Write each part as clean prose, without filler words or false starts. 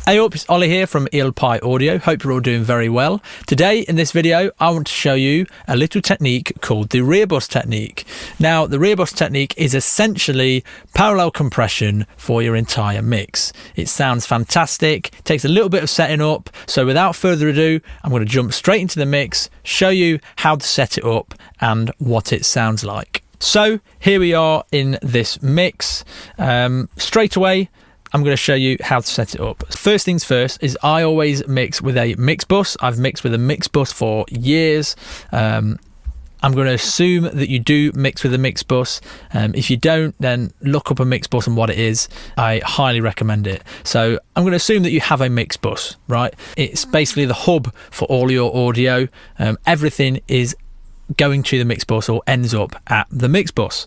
Hey up, it's Ollie here from eelpyeaudio. Hope you're all doing very well. Today in this video I want to show you a little technique called the rear bus technique. Now the rear bus technique is essentially parallel compression for your entire mix. It sounds fantastic, takes a little bit of setting up, so without further ado I'm going to jump straight into the mix, show you how to set it up and what it sounds like. So here we are in this mix. Straight away I'm going to show you how to set it up. First things first is I always mix with a mix bus. I've mixed with a mix bus for years. I'm going to assume that you do mix with a mix bus. If you don't, then look up a mix bus and what it is. I highly recommend it. So I'm going to assume that you have a mix bus, right? It's basically the hub for all your audio. Everything is going to the mix bus or ends up at the mix bus.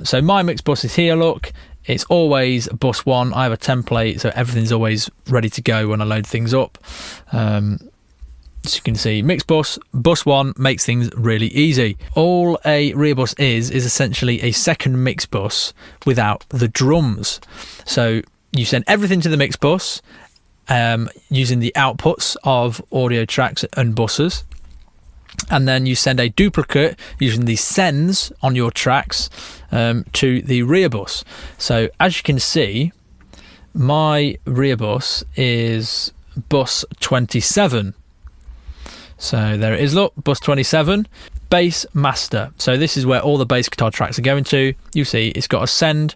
So my mix bus is here, look. It's always bus one. I have a template, so everything's always ready to go when I load things up. As you can see, mix bus one makes things really easy. All a rear bus is essentially a second mix bus without the drums. So you send everything to the mix bus using the outputs of audio tracks and buses. And then you send a duplicate using the sends on your tracks to the rear bus. So as you can see, my rear bus is bus 27. So there it is, look, bus 27, bass master. So this is where all the bass guitar tracks are going to. You see it's got a send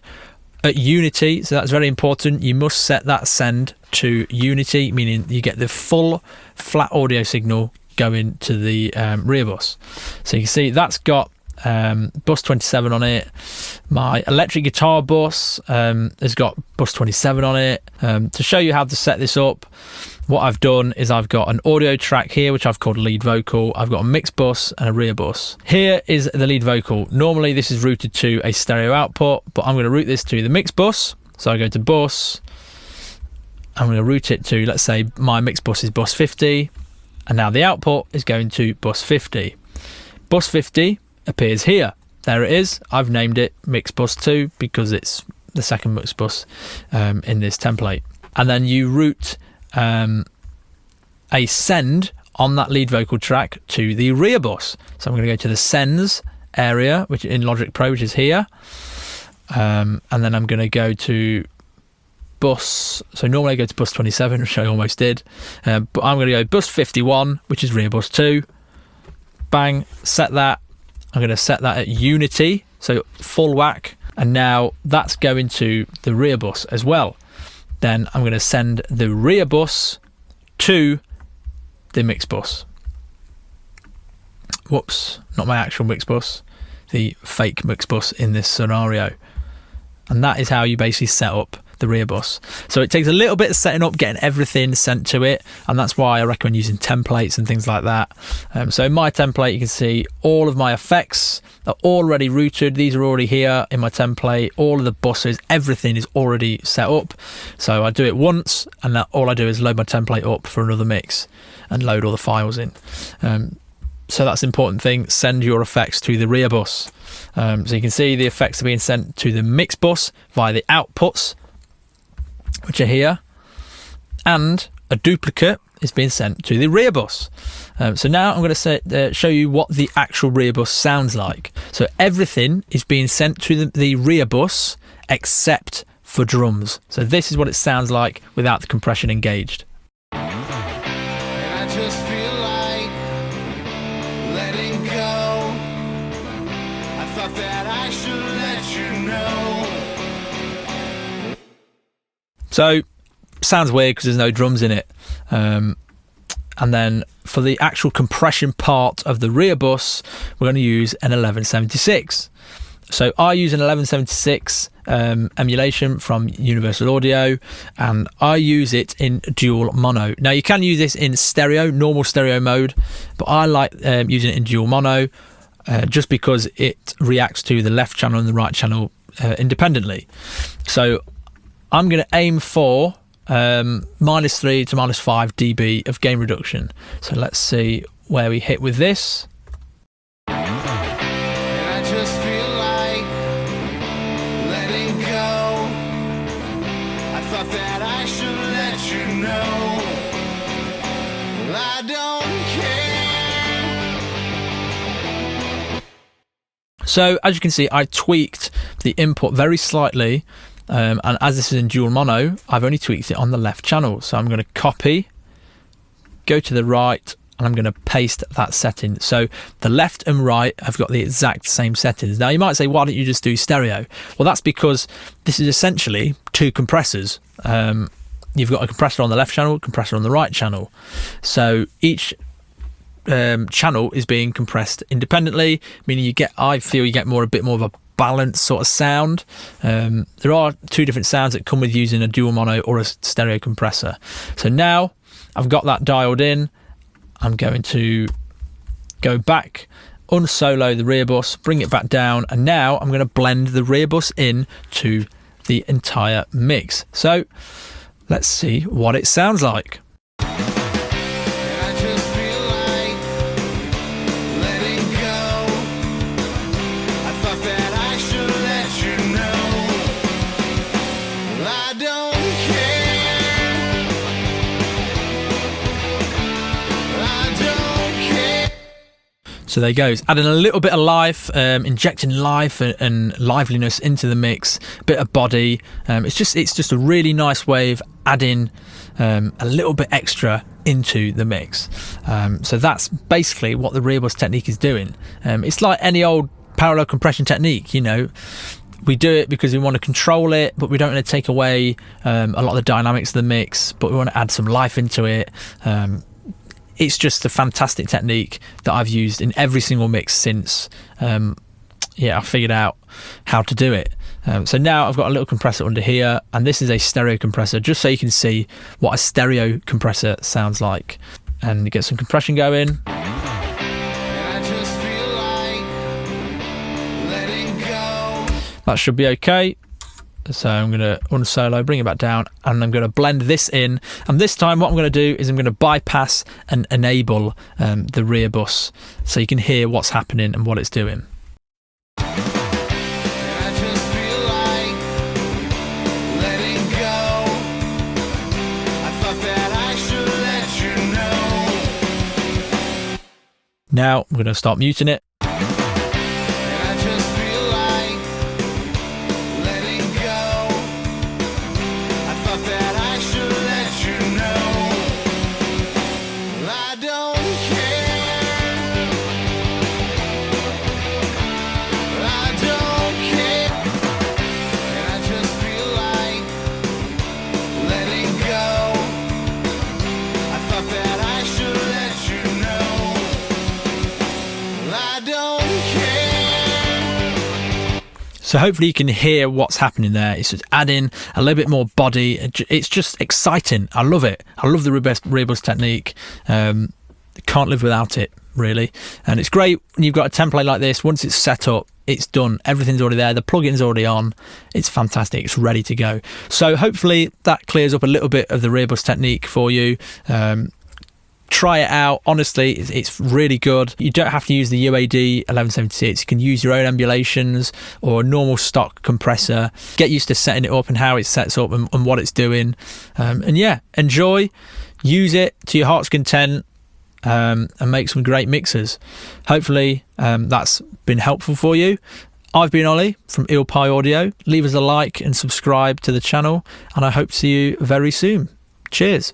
at unity, so that's very important. You must set that send to unity, meaning you get the full flat audio signal going to the rear bus. So you can see that's got bus 27 on it. My electric guitar bus has got bus 27 on it. To show you how to set this up, what I've done is I've got an audio track here which I've called lead vocal. I've got a mix bus and a rear bus. Here is the lead vocal. Normally this is routed to a stereo output, but I'm going to route this to the mix bus. So I go to bus, I'm going to route it to, let's say my mix bus is bus 50. And now the output is going to bus 50. Bus 50 appears here. There it is. I've named it mix bus 2 because it's the second mix bus in this template. And then you route a send on that lead vocal track to the rear bus. So I'm going to go to the sends area, which in Logic Pro, which is here. And then I'm going to go to bus, so normally I go to bus 27, which I almost did, but I'm going to go bus 51, which is rear bus 2. Bang, set that. I'm going to set that at unity, so full whack, and now that's going to the rear bus as well. Then I'm going to send the rear bus to the mix bus. Whoops, not my actual mix bus, the fake mix bus in this scenario. And that is how you basically set up the rear bus. So it takes a little bit of setting up, getting everything sent to it, and that's why I recommend using templates and things like that. So in my template you can see all of my effects are already routed. These are already here in my template. All of the buses, everything is already set up. So I do it once, and all I do is load my template up for another mix and load all the files in. So that's an important thing. Send your effects to the rear bus. So you can see the effects are being sent to the mix bus via the outputs, which are here, and a duplicate is being sent to the rear bus. So now I'm going to show you what the actual rear bus sounds like. So everything is being sent to the rear bus except for drums. So this is what it sounds like without the compression engaged. And I just feel like letting go. I thought that I should let you know. So sounds weird because there's no drums in it. And then for the actual compression part of the rear bus, we're going to use an 1176. So I use an 1176 emulation from Universal Audio, and I use it in dual mono. Now you can use this in stereo, normal stereo mode, but I like using it in dual mono just because it reacts to the left channel and the right channel independently. So I'm going to aim for -3 to -5 dB of gain reduction. So let's see where we hit with this. And I just feel like letting go. I thought that I should let you know. So as you can see, I tweaked the input very slightly, and as this is in dual mono, I've only tweaked it on the left channel. So I'm going to copy, go to the right, and I'm going to paste that setting. So the left and right have got the exact same settings. Now you might say, why don't you just do stereo? Well, that's because this is essentially two compressors. You've got a compressor on the left channel, compressor on the right channel. So each channel is being compressed independently, meaning I feel you get a bit more of a balanced sort of sound. There are two different sounds that come with using a dual mono or a stereo compressor. So now I've got that dialed in, I'm going to go back, unsolo the rear bus, bring it back down, and now I'm going to blend the rear bus in to the entire mix. So let's see what it sounds like. So there goes, adding a little bit of life, injecting life and liveliness into the mix, a bit of body. It's just a really nice way of adding a little bit extra into the mix. So that's basically what the rear bus technique is doing. It's like any old parallel compression technique, you know. We do it because we want to control it, but we don't want to take away a lot of the dynamics of the mix, but we want to add some life into it. It's just a fantastic technique that I've used in every single mix since I figured out how to do it. So now I've got a little compressor under here, and this is a stereo compressor, just so you can see what a stereo compressor sounds like. And get some compression going. That should be okay. So I'm going to unsolo, bring it back down, and I'm going to blend this in. And this time what I'm going to do is I'm going to bypass and enable the rear bus, so you can hear what's happening and what it's doing. Now I'm going to start muting it. So hopefully you can hear what's happening there. It's just adding a little bit more body. It's just exciting. I love it. I love the rear bus technique. Can't live without it, really. And it's great when you've got a template like this. Once it's set up, it's done. Everything's already there. The plugin's already on. It's fantastic. It's ready to go. So hopefully that clears up a little bit of the rear bus technique for you. Try it out. Honestly, it's really good. You don't have to use the UAD 1176. You can use your own emulations or a normal stock compressor. Get used to setting it up and how it sets up and what it's doing. And yeah, enjoy. Use it to your heart's content, and make some great mixers. Hopefully that's been helpful for you. I've been Ollie from eelpyeaudio. Leave us a like and subscribe to the channel, and I hope to see you very soon. Cheers.